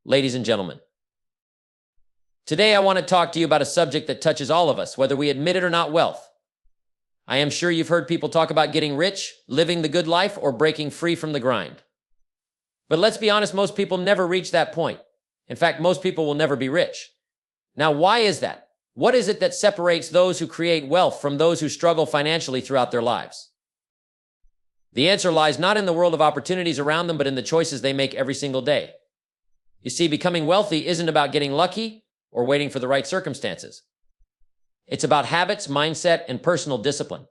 ladies and gentlemen. Today I want to talk to you about a subject that touches all of us, whether we admit it or not: wealth. I am sure you've heard people talk about getting rich, living the good life, or breaking free from the grind. But let's be honest, most people never reach that point. In fact, most people will never be rich. Now, why is that? What is it that separates those who create wealth from those who struggle financially throughout their lives? The answer lies not in the world of opportunities around them, but in the choices they make every single day. You see, becoming wealthy isn't about getting lucky or waiting for the right circumstances. It's about habits, mindset, and personal discipline.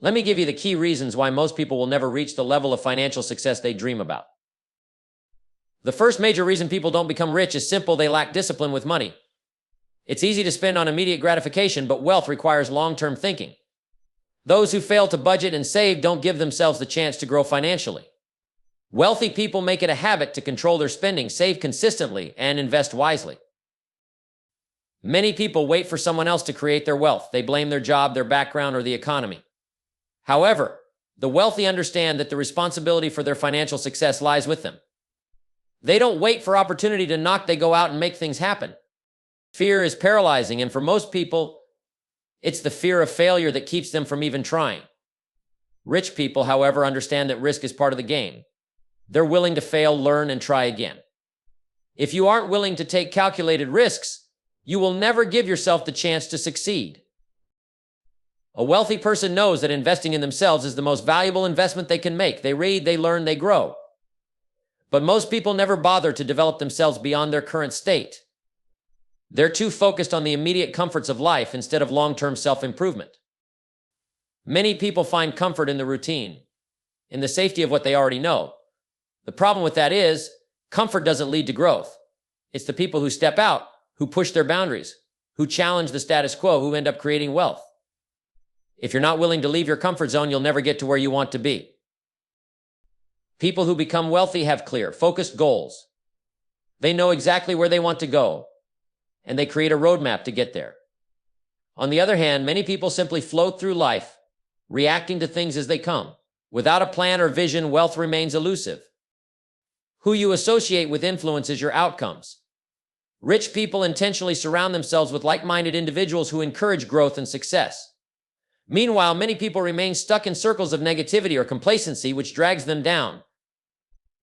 Let me give you the key reasons why most people will never reach the level of financial success they dream about. The first major reason people don't become rich is simple: they lack discipline with money. It's easy to spend on immediate gratification, but wealth requires long-term thinking. Those who fail to budget and save don't give themselves the chance to grow financially. Wealthy people make it a habit to control their spending, save consistently, and invest wisely. Many people wait for someone else to create their wealth. They blame their job, their background, or the economy. However, the wealthy understand that the responsibility for their financial success lies with them. They don't wait for opportunity to knock, they go out and make things happen. Fear is paralyzing, and for most people, it's the fear of failure that keeps them from even trying. Rich people, however, understand that risk is part of the game. They're willing to fail, learn, and try again. If you aren't willing to take calculated risks, you will never give yourself the chance to succeed. A wealthy person knows that investing in themselves is the most valuable investment they can make. They read, they learn, they grow. But most people never bother to develop themselves beyond their current state. They're too focused on the immediate comforts of life instead of long-term self-improvement. Many people find comfort in the routine, in the safety of what they already know. The problem with that is, comfort doesn't lead to growth. It's the people who step out, who push their boundaries, who challenge the status quo, who end up creating wealth. If you're not willing to leave your comfort zone, you'll never get to where you want to be. People who become wealthy have clear, focused goals. They know exactly where they want to go, and they create a roadmap to get there. On the other hand, many people simply float through life, reacting to things as they come. Without a plan or vision, wealth remains elusive. Who you associate with influences your outcomes. Rich people intentionally surround themselves with like-minded individuals who encourage growth and success. Meanwhile, many people remain stuck in circles of negativity or complacency, which drags them down.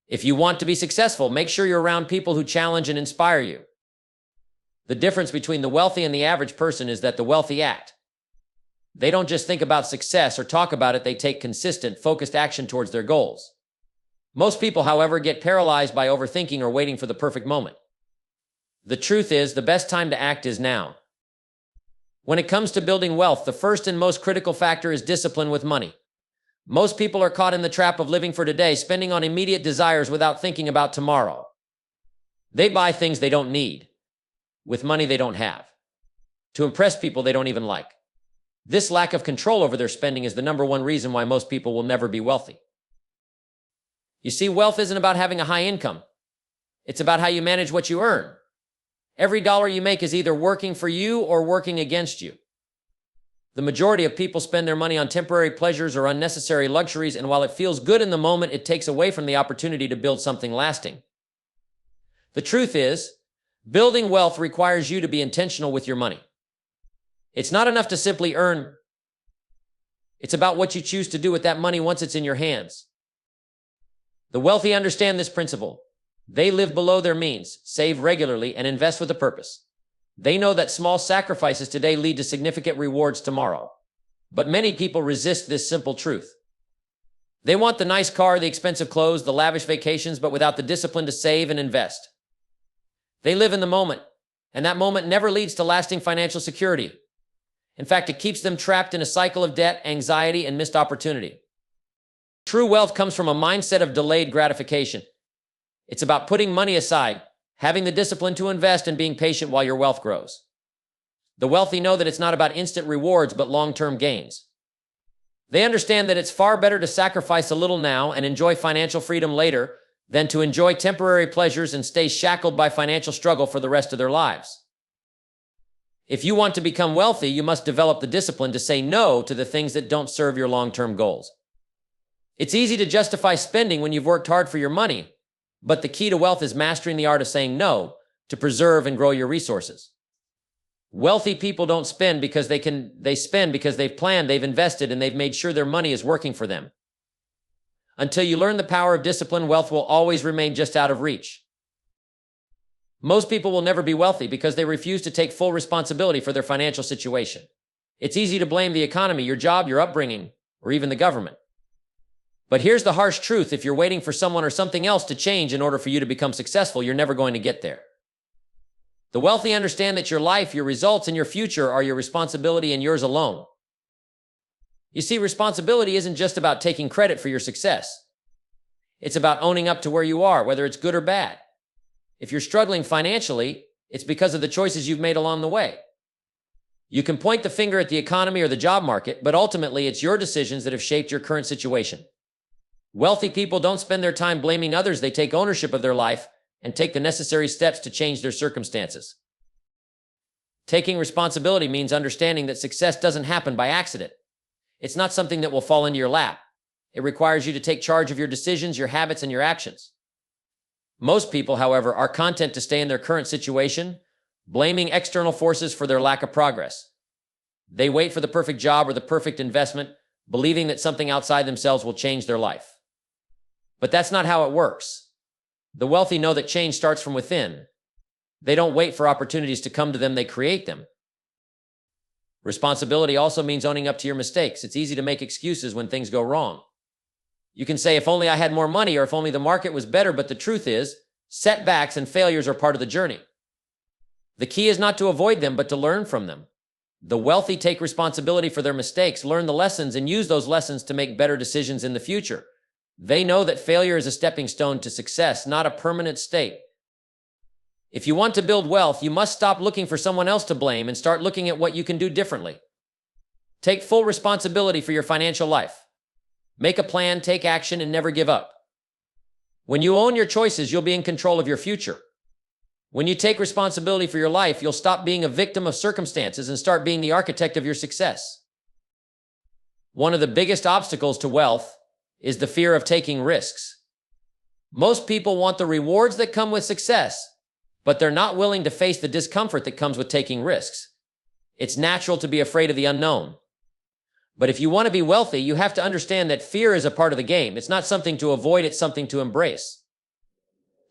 If you want to be successful, make sure you're around people who challenge and inspire you. The difference between the wealthy and the average person is that the wealthy act. They don't just think about success or talk about it, they take consistent, focused action towards their goals. Most people, however, get paralyzed by overthinking or waiting for the perfect moment. The truth is, the best time to act is now. When it comes to building wealth, the first and most critical factor is discipline with money. Most people are caught in the trap of living for today, spending on immediate desires without thinking about tomorrow. They buy things they don't need, with money they don't have, to impress people they don't even like. This lack of control over their spending is the number one reason why most people will never be wealthy. You see, wealth isn't about having a high income. It's about how you manage what you earn. Every dollar you make is either working for you or working against you. The majority of people spend their money on temporary pleasures or unnecessary luxuries, and while it feels good in the moment, it takes away from the opportunity to build something lasting. The truth is, building wealth requires you to be intentional with your money. It's not enough to simply earn. It's about what you choose to do with that money once it's in your hands. The wealthy understand this principle. They live below their means, save regularly, and invest with a purpose. They know that small sacrifices today lead to significant rewards tomorrow. But many people resist this simple truth. They want the nice car, the expensive clothes, the lavish vacations, but without the discipline to save and invest. They live in the moment, and that moment never leads to lasting financial security. In fact, it keeps them trapped in a cycle of debt, anxiety, and missed opportunity. True wealth comes from a mindset of delayed gratification. It's about putting money aside, having the discipline to invest, and being patient while your wealth grows. The wealthy know that it's not about instant rewards, but long-term gains. They understand that it's far better to sacrifice a little now and enjoy financial freedom later than to enjoy temporary pleasures and stay shackled by financial struggle for the rest of their lives. If you want to become wealthy, you must develop the discipline to say no to the things that don't serve your long-term goals. It's easy to justify spending when you've worked hard for your money, But the key to wealth is mastering the art of saying no to preserve and grow your resources. Wealthy people don't spend because they spend because they've planned, they've invested, and they've made sure their money is working for them. Until you learn the power of discipline, wealth will always remain just out of reach. Most people will never be wealthy because they refuse to take full responsibility for their financial situation. It's easy to blame the economy, your job, your upbringing, or even the government. But here's the harsh truth. If you're waiting for someone or something else to change in order for you to become successful, you're never going to get there. The wealthy understand that your life, your results, and your future are your responsibility and yours alone. You see, responsibility isn't just about taking credit for your success. It's about owning up to where you are, whether it's good or bad. If you're struggling financially, it's because of the choices you've made along the way. You can point the finger at the economy or the job market, but ultimately it's your decisions that have shaped your current situation. Wealthy people don't spend their time blaming others. They take ownership of their life and take the necessary steps to change their circumstances. Taking responsibility means understanding that success doesn't happen by accident. It's not something that will fall into your lap. It requires you to take charge of your decisions, your habits, and your actions. Most people, however, are content to stay in their current situation, blaming external forces for their lack of progress. They wait for the perfect job or the perfect investment, believing that something outside themselves will change their life. But that's not how it works. The wealthy know that change starts from within. They don't wait for opportunities to come to them, they create them. Responsibility also means owning up to your mistakes. It's easy to make excuses when things go wrong. You can say, if only I had more money, or if only the market was better, but the truth is, setbacks and failures are part of the journey. The key is not to avoid them, but to learn from them. The wealthy take responsibility for their mistakes, learn the lessons, and use those lessons to make better decisions in the future. They know that failure is a stepping stone to success, not a permanent state. If you want to build wealth, you must stop looking for someone else to blame and start looking at what you can do differently. Take full responsibility for your financial life. Make a plan, take action, and never give up. When you own your choices, you'll be in control of your future. When you take responsibility for your life, you'll stop being a victim of circumstances and start being the architect of your success. One of the biggest obstacles to wealth is the fear of taking risks. Most people want the rewards that come with success, but they're not willing to face the discomfort that comes with taking risks. It's natural to be afraid of the unknown. But if you want to be wealthy, you have to understand that fear is a part of the game. It's not something to avoid, it's something to embrace.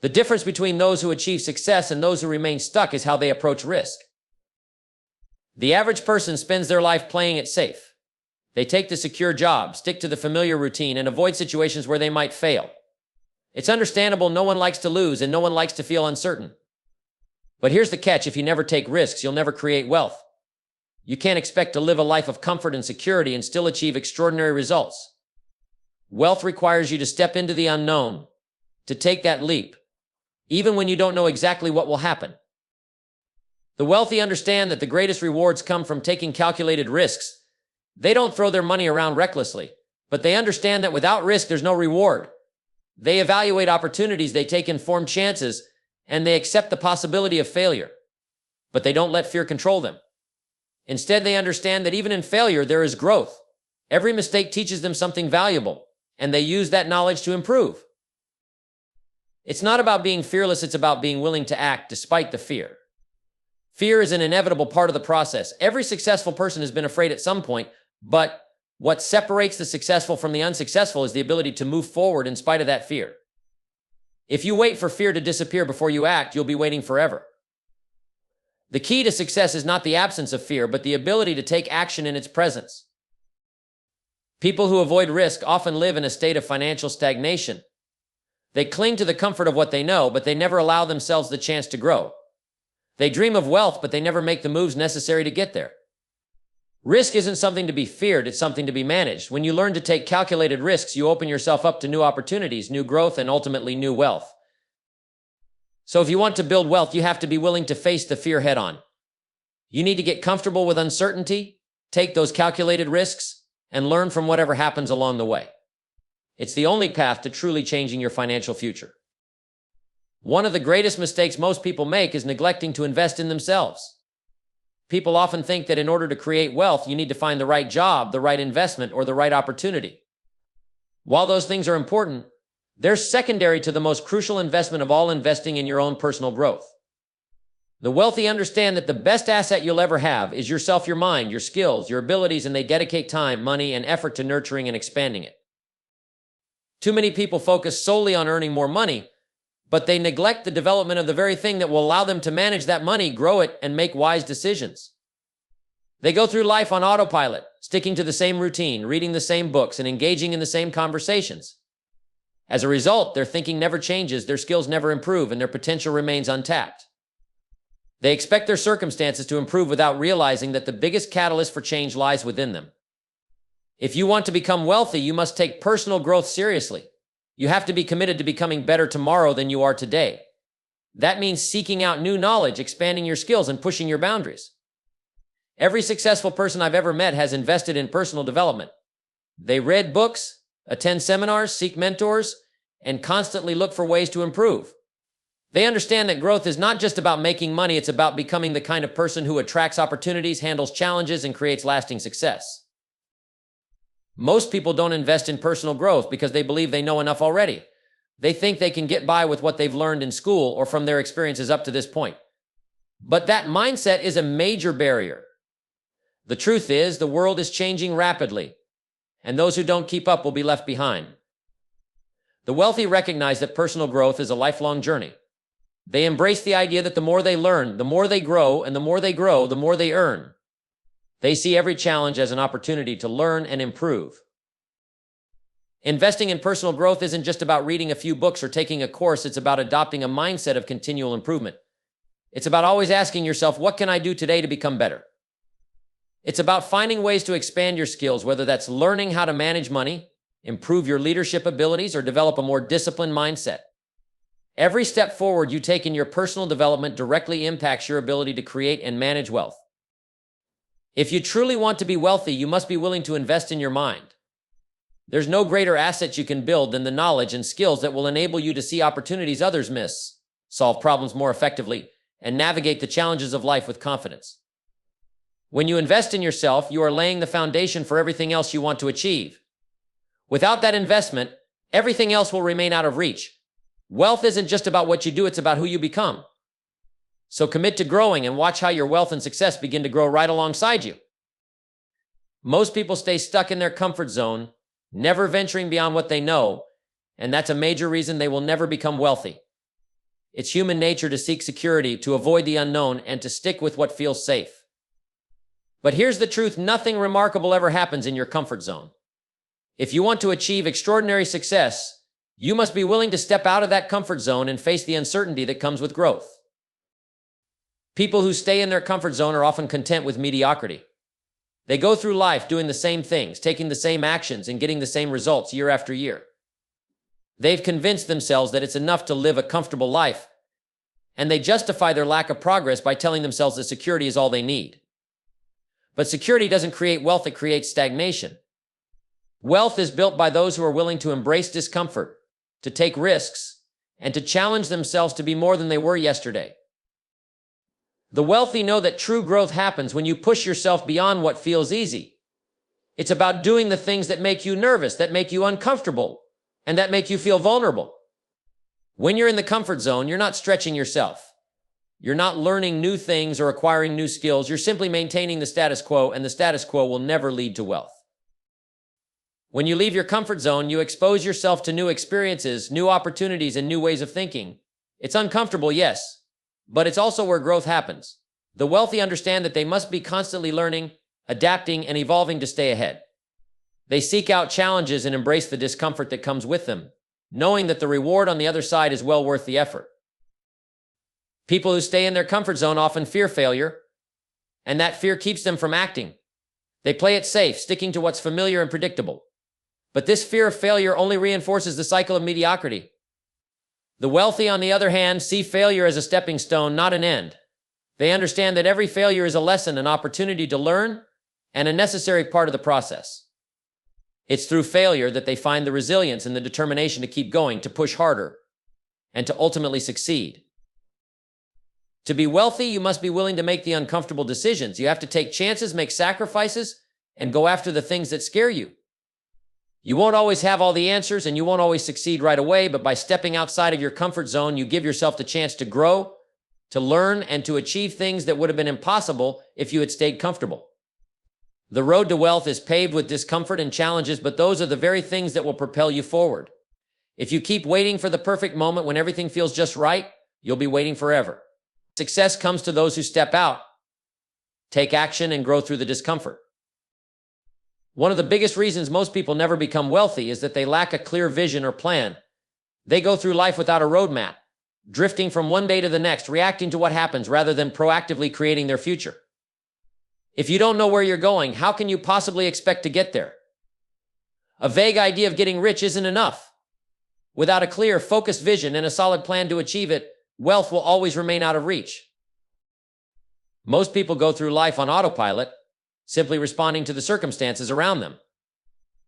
The difference between those who achieve success and those who remain stuck is how they approach risk. The average person spends their life playing it safe. They take the secure job, stick to the familiar routine, and avoid situations where they might fail. It's understandable, no one likes to lose and no one likes to feel uncertain. But here's the catch, if you never take risks, you'll never create wealth. You can't expect to live a life of comfort and security and still achieve extraordinary results. Wealth requires you to step into the unknown, to take that leap, even when you don't know exactly what will happen. The wealthy understand that the greatest rewards come from taking calculated risks. They don't throw their money around recklessly, but they understand that without risk, there's no reward. They evaluate opportunities, they take informed chances, and they accept the possibility of failure. But they don't let fear control them. Instead, they understand that even in failure, there is growth. Every mistake teaches them something valuable, and they use that knowledge to improve. It's not about being fearless, it's about being willing to act despite the fear. Fear is an inevitable part of the process. Every successful person has been afraid at some point, but what separates the successful from the unsuccessful is the ability to move forward in spite of that fear. If you wait for fear to disappear before you act, you'll be waiting forever. The key to success is not the absence of fear, but the ability to take action in its presence. People who avoid risk often live in a state of financial stagnation. They cling to the comfort of what they know, but they never allow themselves the chance to grow. They dream of wealth, but they never make the moves necessary to get there. Risk isn't something to be feared, it's something to be managed. When you learn to take calculated risks, you open yourself up to new opportunities, new growth, and ultimately new wealth. So if you want to build wealth, you have to be willing to face the fear head on. You need to get comfortable with uncertainty, take those calculated risks, and learn from whatever happens along the way. It's the only path to truly changing your financial future. One of the greatest mistakes most people make is neglecting to invest in themselves. People often think that in order to create wealth, you need to find the right job, the right investment, or the right opportunity. While those things are important, They're secondary to the most crucial investment of all, investing in your own personal growth. The wealthy understand that the best asset you'll ever have is yourself, your mind, your skills, your abilities, and they dedicate time, money, and effort to nurturing and expanding it. Too many people focus solely on earning more money, but they neglect the development of the very thing that will allow them to manage that money, grow it, and make wise decisions. They go through life on autopilot, sticking to the same routine, reading the same books, and engaging in the same conversations. As a result, their thinking never changes, their skills never improve, and their potential remains untapped. They expect their circumstances to improve without realizing that the biggest catalyst for change lies within them. If you want to become wealthy, you must take personal growth seriously. You have to be committed to becoming better tomorrow than you are today. That means seeking out new knowledge, expanding your skills, and pushing your boundaries. Every successful person I've ever met has invested in personal development. They read books, attend seminars, seek mentors, and constantly look for ways to improve. They understand that growth is not just about making money, it's about becoming the kind of person who attracts opportunities, handles challenges, and creates lasting success. Most people don't invest in personal growth because they believe they know enough already. They think they can get by with what they've learned in school or from their experiences up to this point. But that mindset is a major barrier. The truth is, the world is changing rapidly, and those who don't keep up will be left behind. The wealthy recognize that personal growth is a lifelong journey. They embrace the idea that the more they learn, the more they grow, and the more they grow, the more they earn. They see every challenge as an opportunity to learn and improve. Investing in personal growth isn't just about reading a few books or taking a course, it's about adopting a mindset of continual improvement. It's about always asking yourself, what can I do today to become better? It's about finding ways to expand your skills, whether that's learning how to manage money, improve your leadership abilities, or develop a more disciplined mindset. Every step forward you take in your personal development directly impacts your ability to create and manage wealth. If you truly want to be wealthy, you must be willing to invest in your mind. There's no greater asset you can build than the knowledge and skills that will enable you to see opportunities others miss, solve problems more effectively, and navigate the challenges of life with confidence. When you invest in yourself, you are laying the foundation for everything else you want to achieve. Without that investment, everything else will remain out of reach. Wealth isn't just about what you do, it's about who you become. So commit to growing and watch how your wealth and success begin to grow right alongside you. Most people stay stuck in their comfort zone, never venturing beyond what they know, and that's a major reason they will never become wealthy. It's human nature to seek security, to avoid the unknown, and to stick with what feels safe. But here's the truth, nothing remarkable ever happens in your comfort zone. If you want to achieve extraordinary success, you must be willing to step out of that comfort zone and face the uncertainty that comes with growth. People who stay in their comfort zone are often content with mediocrity. They go through life doing the same things, taking the same actions, and getting the same results year after year. They've convinced themselves that it's enough to live a comfortable life, and they justify their lack of progress by telling themselves that security is all they need. But security doesn't create wealth, it creates stagnation. Wealth is built by those who are willing to embrace discomfort, to take risks, and to challenge themselves to be more than they were yesterday. The wealthy know that true growth happens when you push yourself beyond what feels easy. It's about doing the things that make you nervous, that make you uncomfortable, and that make you feel vulnerable. When you're in the comfort zone, you're not stretching yourself. You're not learning new things or acquiring new skills. You're simply maintaining the status quo, and the status quo will never lead to wealth. When you leave your comfort zone, you expose yourself to new experiences, new opportunities, and new ways of thinking. It's uncomfortable, yes, but it's also where growth happens. The wealthy understand that they must be constantly learning, adapting, and evolving to stay ahead. They seek out challenges and embrace the discomfort that comes with them, knowing that the reward on the other side is well worth the effort. People who stay in their comfort zone often fear failure, and that fear keeps them from acting. They play it safe, sticking to what's familiar and predictable. But this fear of failure only reinforces the cycle of mediocrity. The wealthy, on the other hand, see failure as a stepping stone, not an end. They understand that every failure is a lesson, an opportunity to learn, and a necessary part of the process. It's through failure that they find the resilience and the determination to keep going, to push harder, and to ultimately succeed. To be wealthy, you must be willing to make the uncomfortable decisions. You have to take chances, make sacrifices, and go after the things that scare you. You won't always have all the answers and you won't always succeed right away, but by stepping outside of your comfort zone, you give yourself the chance to grow, to learn, and to achieve things that would have been impossible if you had stayed comfortable. The road to wealth is paved with discomfort and challenges, but those are the very things that will propel you forward. If you keep waiting for the perfect moment when everything feels just right, you'll be waiting forever. Success comes to those who step out, take action, and grow through the discomfort. One of the biggest reasons most people never become wealthy is that they lack a clear vision or plan. They go through life without a roadmap, drifting from one day to the next, reacting to what happens rather than proactively creating their future. If you don't know where you're going, how can you possibly expect to get there? A vague idea of getting rich isn't enough. Without a clear, focused vision and a solid plan to achieve it, wealth will always remain out of reach. Most people go through life on autopilot, simply responding to the circumstances around them.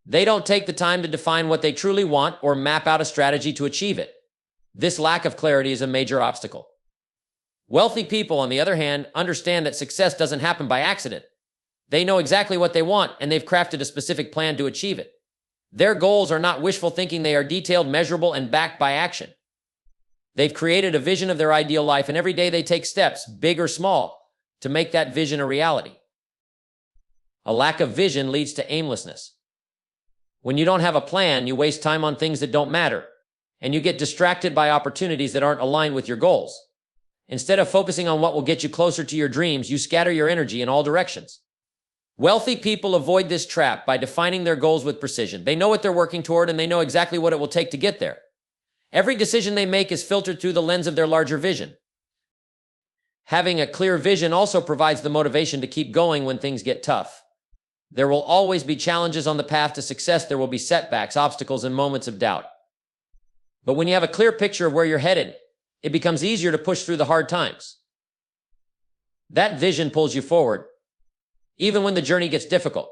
They don't take the time to define what they truly want or map out a strategy to achieve it. This lack of clarity is a major obstacle. Wealthy people, on the other hand, understand that success doesn't happen by accident. They know exactly what they want, and they've crafted a specific plan to achieve it. Their goals are not wishful thinking, they are detailed, measurable, and backed by action. They've created a vision of their ideal life, and every day they take steps, big or small, to make that vision a reality. A lack of vision leads to aimlessness. When you don't have a plan, you waste time on things that don't matter, and you get distracted by opportunities that aren't aligned with your goals. Instead of focusing on what will get you closer to your dreams, you scatter your energy in all directions. Wealthy people avoid this trap by defining their goals with precision. They know what they're working toward, and they know exactly what it will take to get there. Every decision they make is filtered through the lens of their larger vision. Having a clear vision also provides the motivation to keep going when things get tough. There will always be challenges on the path to success. There will be setbacks, obstacles, and moments of doubt. But when you have a clear picture of where you're headed, it becomes easier to push through the hard times. That vision pulls you forward, even when the journey gets difficult.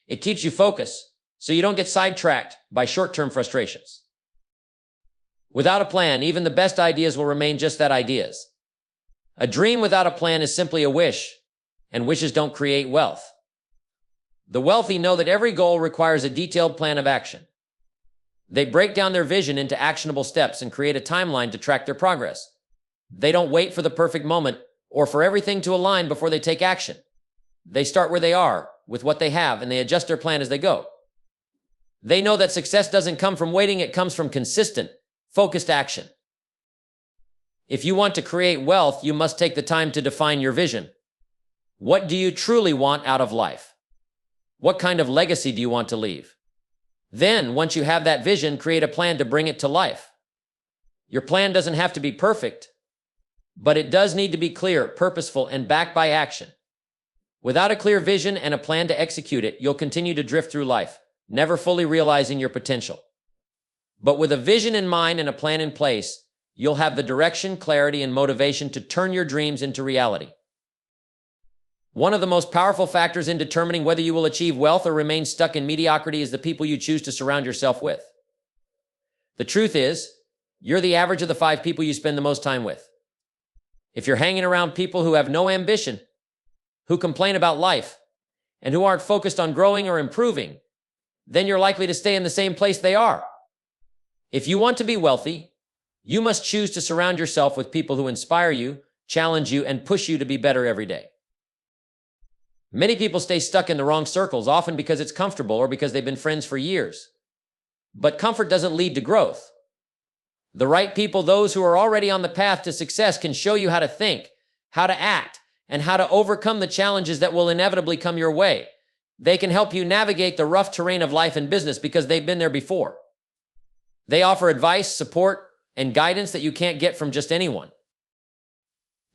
It keeps you focused, so you don't get sidetracked by short-term frustrations. Without a plan, even the best ideas will remain just that, ideas. A dream without a plan is simply a wish, and wishes don't create wealth. The wealthy know that every goal requires a detailed plan of action. They break down their vision into actionable steps and create a timeline to track their progress. They don't wait for the perfect moment or for everything to align before they take action. They start where they are, with what they have, and they adjust their plan as they go. They know that success doesn't come from waiting, it comes from consistent, focused action. If you want to create wealth, you must take the time to define your vision. What do you truly want out of life? What kind of legacy do you want to leave? Then, once you have that vision, create a plan to bring it to life. Your plan doesn't have to be perfect, but it does need to be clear, purposeful, and backed by action. Without a clear vision and a plan to execute it, you'll continue to drift through life, never fully realizing your potential. But with a vision in mind and a plan in place, you'll have the direction, clarity, and motivation to turn your dreams into reality. One of the most powerful factors in determining whether you will achieve wealth or remain stuck in mediocrity is the people you choose to surround yourself with. The truth is, you're the average of the 5 people you spend the most time with. If you're hanging around people who have no ambition, who complain about life, and who aren't focused on growing or improving, then you're likely to stay in the same place they are. If you want to be wealthy, you must choose to surround yourself with people who inspire you, challenge you, and push you to be better every day. Many people stay stuck in the wrong circles, often because it's comfortable or because they've been friends for years. But comfort doesn't lead to growth. The right people, those who are already on the path to success, can show you how to think, how to act, and how to overcome the challenges that will inevitably come your way. They can help you navigate the rough terrain of life and business because they've been there before. They offer advice, support, and guidance that you can't get from just anyone.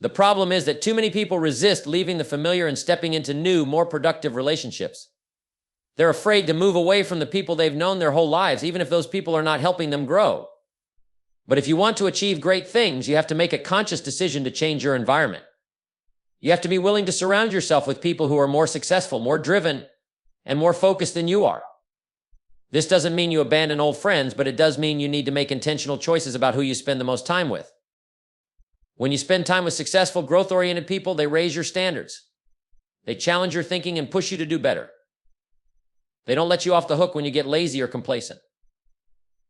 The problem is that too many people resist leaving the familiar and stepping into new, more productive relationships. They're afraid to move away from the people they've known their whole lives, even if those people are not helping them grow. But if you want to achieve great things, you have to make a conscious decision to change your environment. You have to be willing to surround yourself with people who are more successful, more driven, and more focused than you are. This doesn't mean you abandon old friends, but it does mean you need to make intentional choices about who you spend the most time with. When you spend time with successful, growth-oriented people, they raise your standards. They challenge your thinking and push you to do better. They don't let you off the hook when you get lazy or complacent.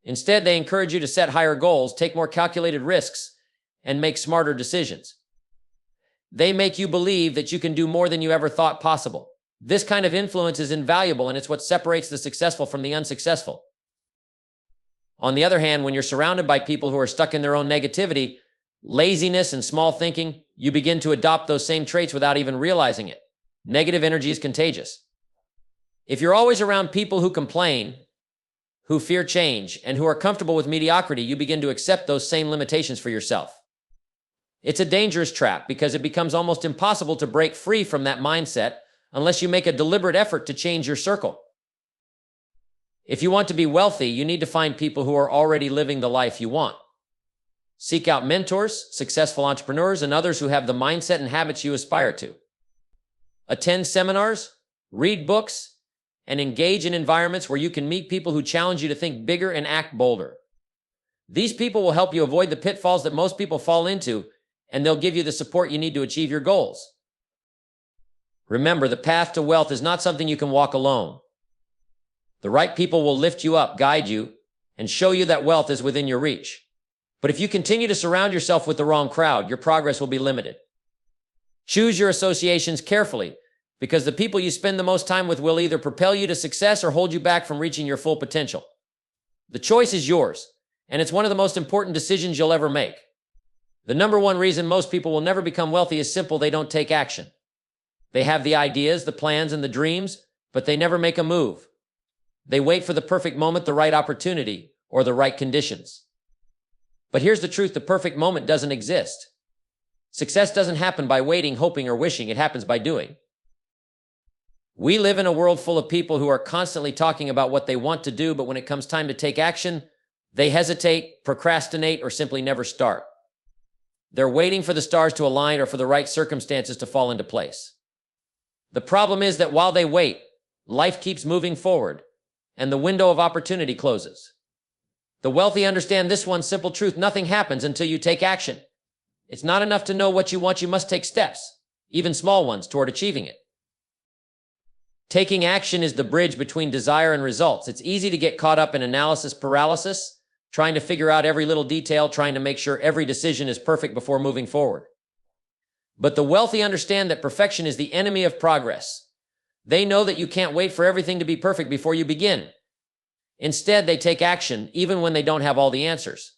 Instead, they encourage you to set higher goals, take more calculated risks, and make smarter decisions. They make you believe that you can do more than you ever thought possible. This kind of influence is invaluable, and it's what separates the successful from the unsuccessful. On the other hand, when you're surrounded by people who are stuck in their own negativity, laziness, and small thinking, you begin to adopt those same traits without even realizing it. Negative energy is contagious. If you're always around people who complain, who fear change, and who are comfortable with mediocrity, you begin to accept those same limitations for yourself. It's a dangerous trap because it becomes almost impossible to break free from that mindset unless you make a deliberate effort to change your circle. If you want to be wealthy, you need to find people who are already living the life you want. Seek out mentors, successful entrepreneurs, and others who have the mindset and habits you aspire to. Attend seminars, read books, and engage in environments where you can meet people who challenge you to think bigger and act bolder. These people will help you avoid the pitfalls that most people fall into, and they'll give you the support you need to achieve your goals. Remember, the path to wealth is not something you can walk alone. The right people will lift you up, guide you, and show you that wealth is within your reach. But if you continue to surround yourself with the wrong crowd, your progress will be limited. Choose your associations carefully, because the people you spend the most time with will either propel you to success or hold you back from reaching your full potential. The choice is yours, and it's one of the most important decisions you'll ever make. The number one reason most people will never become wealthy is simple: they don't take action. They have the ideas, the plans, and the dreams, but they never make a move. They wait for the perfect moment, the right opportunity, or the right conditions. But here's the truth: the perfect moment doesn't exist. Success doesn't happen by waiting, hoping, or wishing. It happens by doing. We live in a world full of people who are constantly talking about what they want to do, but when it comes time to take action, they hesitate, procrastinate, or simply never start. They're waiting for the stars to align or for the right circumstances to fall into place. The problem is that while they wait, life keeps moving forward, and the window of opportunity closes. The wealthy understand this one simple truth: nothing happens until you take action. It's not enough to know what you want, you must take steps, even small ones, toward achieving it. Taking action is the bridge between desire and results. It's easy to get caught up in analysis paralysis, trying to figure out every little detail, trying to make sure every decision is perfect before moving forward. But the wealthy understand that perfection is the enemy of progress. They know that you can't wait for everything to be perfect before you begin. Instead, they take action even when they don't have all the answers.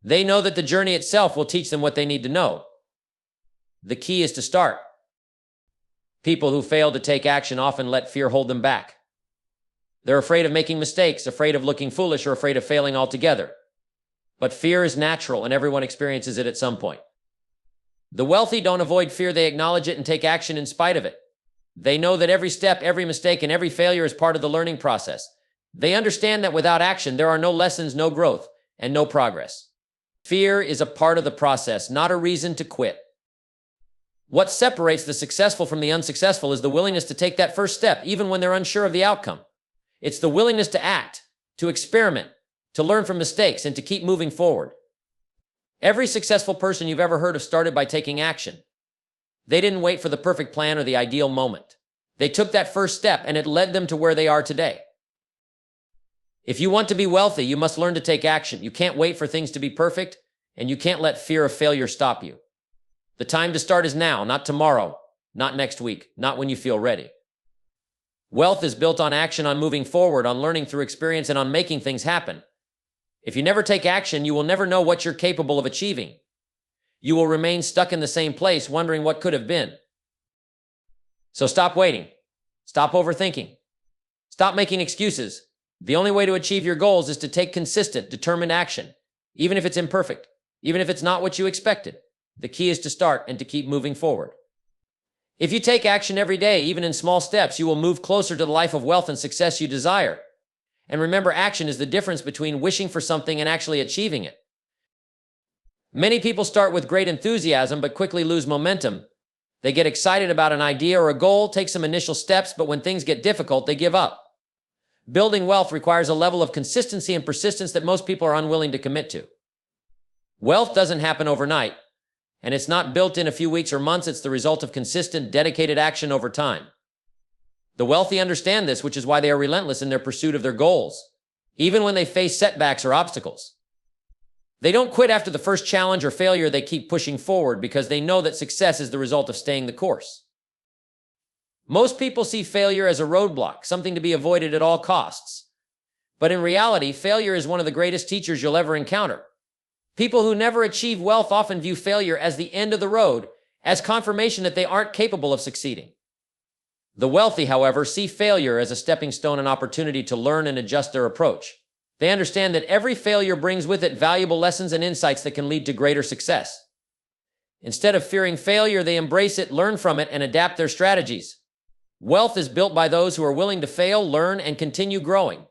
They know that the journey itself will teach them what they need to know. The key is to start. People who fail to take action often let fear hold them back. They're afraid of making mistakes, afraid of looking foolish, or afraid of failing altogether. But fear is natural, and everyone experiences it at some point. The wealthy don't avoid fear, they acknowledge it and take action in spite of it. They know that every step, every mistake, and every failure is part of the learning process. They understand that without action, there are no lessons, no growth, and no progress. Fear is a part of the process, not a reason to quit. What separates the successful from the unsuccessful is the willingness to take that first step, even when they're unsure of the outcome. It's the willingness to act, to experiment, to learn from mistakes, and to keep moving forward. Every successful person you've ever heard of started by taking action. They didn't wait for the perfect plan or the ideal moment. They took that first step, and it led them to where they are today. If you want to be wealthy, you must learn to take action. You can't wait for things to be perfect, and you can't let fear of failure stop you. The time to start is now, not tomorrow, not next week, not when you feel ready. Wealth is built on action, on moving forward, on learning through experience, and on making things happen. If you never take action, you will never know what you're capable of achieving. You will remain stuck in the same place, wondering what could have been. So stop waiting. Stop overthinking. Stop making excuses. The only way to achieve your goals is to take consistent, determined action, even if it's imperfect, even if it's not what you expected. The key is to start and to keep moving forward. If you take action every day, even in small steps, you will move closer to the life of wealth and success you desire. And remember, action is the difference between wishing for something and actually achieving it. Many people start with great enthusiasm but quickly lose momentum. They get excited about an idea or a goal, take some initial steps, but when things get difficult, they give up. Building wealth requires a level of consistency and persistence that most people are unwilling to commit to. Wealth doesn't happen overnight, and it's not built in a few weeks or months. It's the result of consistent, dedicated action over time. The wealthy understand this, which is why they are relentless in their pursuit of their goals, even when they face setbacks or obstacles. They don't quit after the first challenge or failure. They keep pushing forward because they know that success is the result of staying the course. Most people see failure as a roadblock, something to be avoided at all costs. But in reality, failure is one of the greatest teachers you'll ever encounter. People who never achieve wealth often view failure as the end of the road, as confirmation that they aren't capable of succeeding. The wealthy, however, see failure as a stepping stone and opportunity to learn and adjust their approach. They understand that every failure brings with it valuable lessons and insights that can lead to greater success. Instead of fearing failure, they embrace it, learn from it, and adapt their strategies. Wealth is built by those who are willing to fail, learn, and continue growing.